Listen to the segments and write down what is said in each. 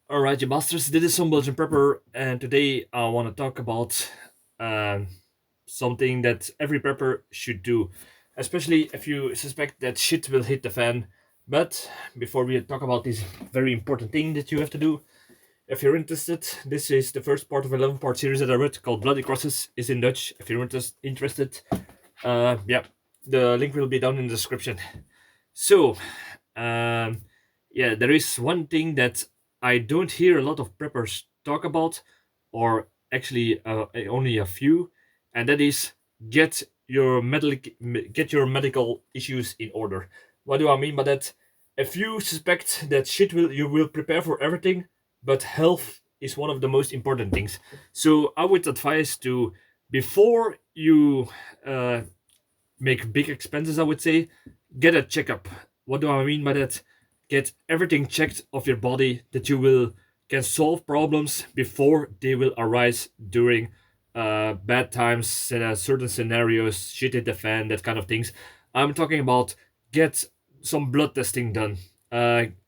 Alright, you masters, this is Some-Belgian-prepper, and today I want to talk about um, something that every prepper should do, especially if you suspect that shit will hit the fan. But before we talk about this very important thing that you have to do, if you're interested, this is the first part of an 11-part series that I wrote called Bloody Crosses, is in Dutch. If you're interested, yeah, the link will be down in the description. So, um, yeah, there is one thing that I don't hear a lot of preppers talk about, or actually only a few, and that is get get your medical issues in order. What do I mean by that? If you suspect that you will prepare for everything, but health is one of the most important things. So I would advise to before you uh, make big expenses, I would say, get a checkup. What do I mean by that? Get everything checked of your body that you will can solve problems before they will arise during bad times in certain scenarios, shit hit the fan, that kind of things. I'm talking about get some blood testing done.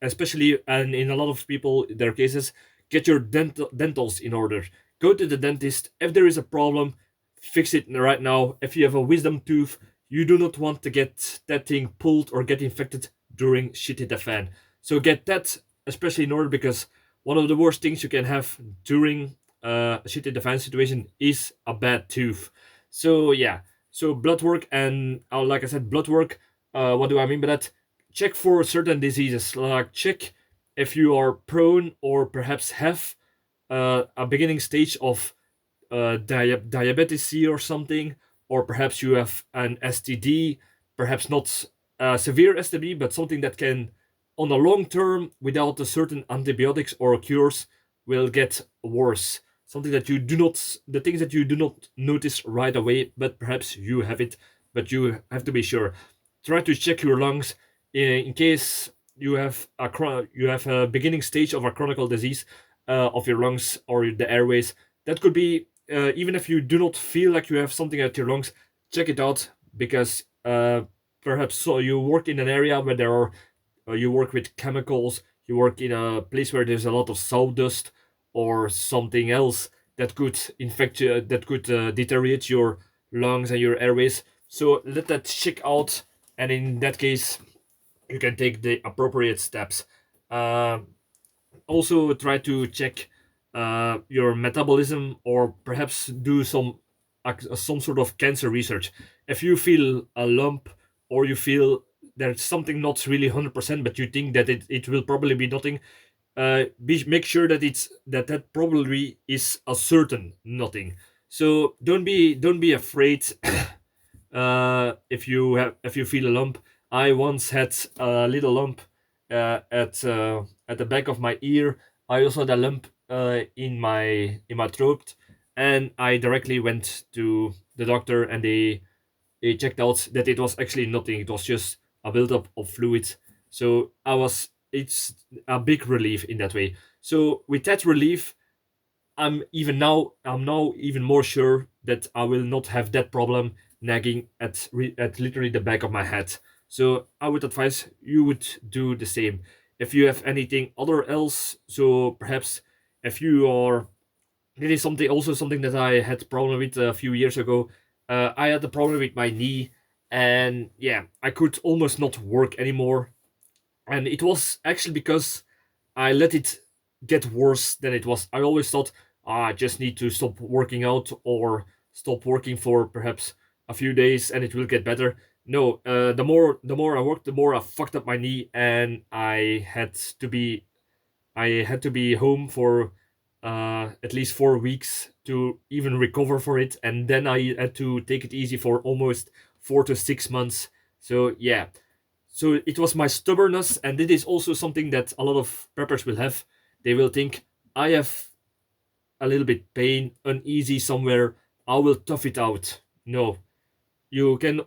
Especially, and in a lot of people, their cases, get your dentals in order. Go to the dentist. If there is a problem, fix it right now. If you have a wisdom tooth, you do not want to get that thing pulled or get infected during shit hit the fan. So get that especially in order, because one of the worst things you can have during a shit hit the fan situation is a bad tooth. So yeah, so blood work and like I said, blood work. What do I mean by that? Check for certain diseases, like check if you are prone or perhaps have a beginning stage of diabetes C or something, or perhaps you have an STD, perhaps not a severe STD, but something that can, on the long term, without a certain antibiotics or cures, will get worse. Something that you do not, the things that you do not notice right away, but perhaps you have it, but you have to be sure. Try to check your lungs in case you have a beginning stage of a chronic disease of your lungs or the airways. That could be even if you do not feel like you have something at your lungs, check it out, because perhaps so you work in an area where there are you work with chemicals, you work in a place where there's a lot of sawdust or something else that could infect you, that could deteriorate your lungs and your airways. So let that check out, and in that case, you can take the appropriate steps. Uh, Also try to check your metabolism, or perhaps do some sort of cancer research. If you feel a lump, or you feel there's something not really 100%, but you think that it will probably be nothing, make sure that that probably is a certain nothing. So don't be afraid if you feel a lump. I once had a little lump at the back of my ear. I also had a lump in my throat, and I directly went to the doctor, and they checked out that it was actually nothing. It was just a buildup of fluid. So it's a big relief in that way. So with that relief, I'm now even more sure that I will not have that problem nagging at literally the back of my head. So I would advise you would do the same. If you have anything other else, so perhaps if you are, it is something that I had problem with a few years ago. I had a problem with my knee, and yeah, I could almost not work anymore. And it was actually because I let it get worse than it was. I always thought, I just need to stop working out or stop working for perhaps a few days and it will get better. No, the more I worked, the more I fucked up my knee, and I had to be home for at least 4 weeks to even recover for it, and then I had to take it easy for almost 4 to 6 months. So yeah, so it was my stubbornness, and it is also something that a lot of preppers will have. They will think, I have a little bit pain, uneasy somewhere, I will tough it out. No, you can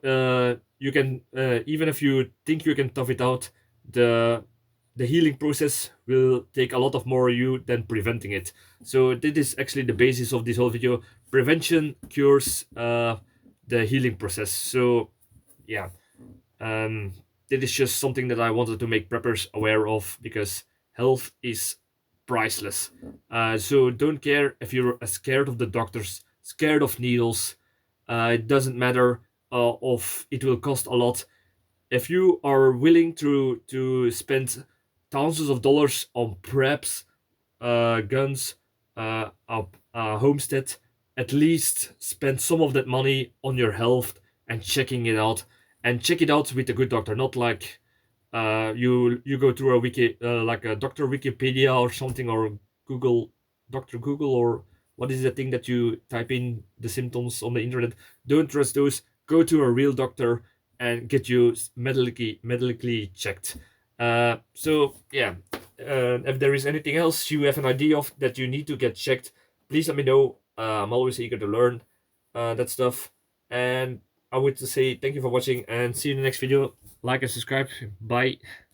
even if you think you can tough it out, the the healing process will take a lot of more you than preventing it. So this is actually the basis of this whole video. Prevention cures the healing process. So yeah, that is just something that I wanted to make preppers aware of, because health is priceless. So don't care if you're scared of the doctors, scared of needles. It doesn't matter if it will cost a lot. If you are willing to spend thousands of dollars on preps, guns, a homestead, at least spend some of that money on your health and checking it out, and check it out with a good doctor, not like you go through a wiki like a Doctor Wikipedia or something, or Google, Doctor Google, or what is the thing that you type in the symptoms on the internet. Don't trust those. Go to a real doctor and get you medically checked. So yeah, if there is anything else you have an idea of that you need to get checked, please let me know. I'm always eager to learn that stuff. And I would say thank you for watching and see you in the next video. Like and subscribe. Bye.